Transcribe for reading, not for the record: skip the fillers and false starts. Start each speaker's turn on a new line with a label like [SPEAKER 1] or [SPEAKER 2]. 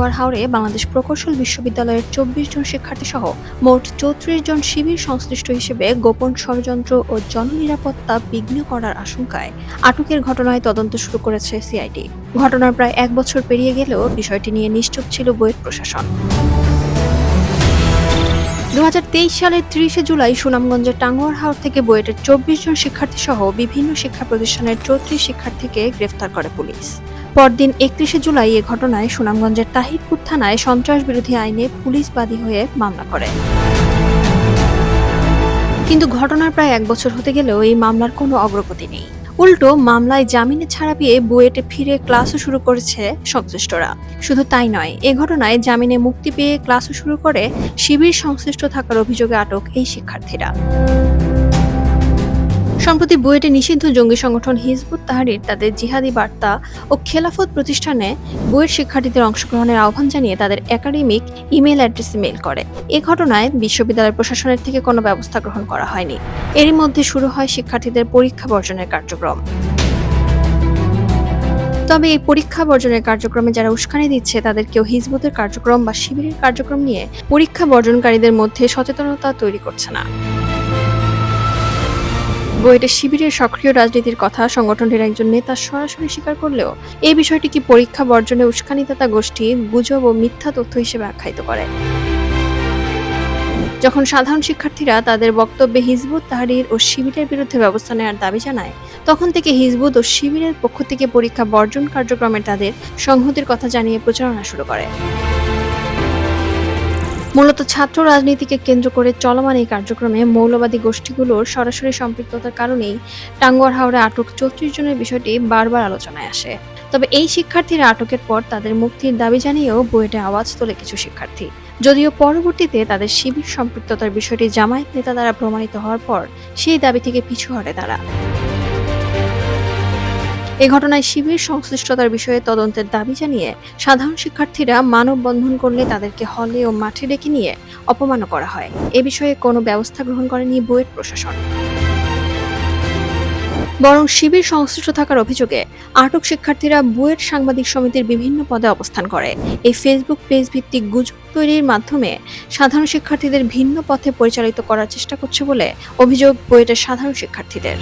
[SPEAKER 1] টাঙ্গুয়ার হাওরে বাংলাদেশ প্রকৌশল বিশ্ববিদ্যালয়ের ২৪ জন শিক্ষার্থী সহ মোট ৩৪ জন শিবির সংশ্লিষ্ট হিসেবে গোপন ষড়যন্ত্র ও জননিরাপত্তা বিঘ্ন করার আশঙ্কায় আটকের ঘটনায় তদন্ত শুরু করেছে সিআইডি। ঘটনার প্রায় ১ বছর পেরিয়ে গেলেও বিষয়টি নিয়ে নিশ্চুপ ছিল বুয়েট প্রশাসন। ২০২৩ সালের ৩০ জুলাই সুনামগঞ্জের টাঙ্গুয়ার হাওর থেকে বুয়েটের ২৪ জন শিক্ষার্থী সহ বিভিন্ন শিক্ষা প্রতিষ্ঠানের ৩৪ শিক্ষার্থীকে গ্রেফতার করে পুলিশ। পরদিন ৩১ জুলাই এ ঘটনায় সুনামগঞ্জের তাহিরপুর থানায় সন্ত্রাস বিরোধী আইনে পুলিশ বাদী হয়ে মামলা করে। কিন্তু ঘটনার প্রায় ১ বছর হতে গেলেও এই মামলার কোনো অগ্রগতি নেই। উল্টো মামলায় জামিনে ছাড়া পেয়ে বুয়েটে ফিরে ক্লাসও শুরু করেছে সংশ্লিষ্টরা। শুধু তাই নয়, এ ঘটনায় জামিনে মুক্তি পেয়ে ক্লাসও শুরু করে শিবির সংশ্লিষ্ট থাকার অভিযোগে আটক এই শিক্ষার্থীরা। সম্প্রতি বুয়েটে নিষিদ্ধ জঙ্গি সংগঠন হিজবুত তাহরির তাদের জিহাদি বার্তা ও খেলাফত প্রতিষ্ঠানে বুয়েট শিক্ষার্থীদের অংশগ্রহণের আহ্বান জানিয়ে তাদের একাডেমিক ইমেল অ্যাড্রেসে মেইল করে। এ ঘটনায় বিশ্ববিদ্যালয় প্রশাসনের থেকে কোনো ব্যবস্থা গ্রহণ করা হয়নি। এরই মধ্যে শুরু হয় শিক্ষার্থীদের পরীক্ষা বর্জনের কার্যক্রম। তবে এই পরীক্ষা বর্জনের কার্যক্রমে যারা উস্কানি দিচ্ছে তাদের কেউ হিজবুতের কার্যক্রম বা শিবিরের কার্যক্রম নিয়ে পরীক্ষা বর্জনকারীদের মধ্যে সচেতনতা তৈরি করছে না। বুয়েটে শিবিরের সক্রিয় রাজনীতির কথা সংগঠনটির একজন নেতা সরাসরি স্বীকার করলেও এই বিষয়টি কি পরীক্ষা বর্জনে উস্কানিদাতা গোষ্ঠী গুজব ও মিথ্যা তথ্য হিসেবে আখ্যায়িত করে। যখন সাধারণ শিক্ষার্থীরা তাদের বক্তব্যে হিজবুত তাহরির ও শিবিরের বিরুদ্ধে ব্যবস্থা নেওয়ার দাবি জানায়, তখন থেকে হিজবুত ও শিবিরের পক্ষ থেকে পরীক্ষা বর্জন কার্যক্রমে তাদের সংহতির কথা জানিয়ে প্রচারণা শুরু করে। মূলত ছাত্র রাজনীতিকে কেন্দ্র করে চলমান এই কার্যক্রমে মৌলবাদী গোষ্ঠীগুলোর সরাসরি সম্পৃক্ততার কারণেই টাঙ্গুয়ার হাওরে আটক ৩৪ জনের বিষয়টি বারবার আলোচনায় আসে। তবে এই শিক্ষার্থীরা আটকের পর তাদের মুক্তির দাবি জানিয়েও বুয়েটে আওয়াজ তোলে কিছু শিক্ষার্থী। যদিও পরবর্তীতে তাদের শিবির সম্পৃক্ততার বিষয়টি জামায়াত নেতা দ্বারা প্রমাণিত হওয়ার পর সেই দাবি থেকে পিছু হটে তারা। এ ঘটনায় শিবির সংশ্লিষ্টতার বিষয়ে তদন্তের দাবি জানিয়ে সাধারণ শিক্ষার্থীরা মানববন্ধন করলে তাদেরকে হলে ও মাঠে ডেকে নিয়ে অপমানও করা হয়। এ বিষয়ে কোনো ব্যবস্থা গ্রহণ করেনি বুয়েট প্রশাসন। বরং শিবির সংশ্লিষ্ট থাকার অভিযোগে আটক শিক্ষার্থীরা বুয়েট সাংবাদিক সমিতির বিভিন্ন পদে অবস্থান করে। এই ফেসবুক পেজ ভিত্তিক গুজব তৈরির মাধ্যমে সাধারণ শিক্ষার্থীদের ভিন্ন পথে পরিচালিত করার চেষ্টা করছে বলে অভিযোগ বুয়েটের সাধারণ শিক্ষার্থীদের।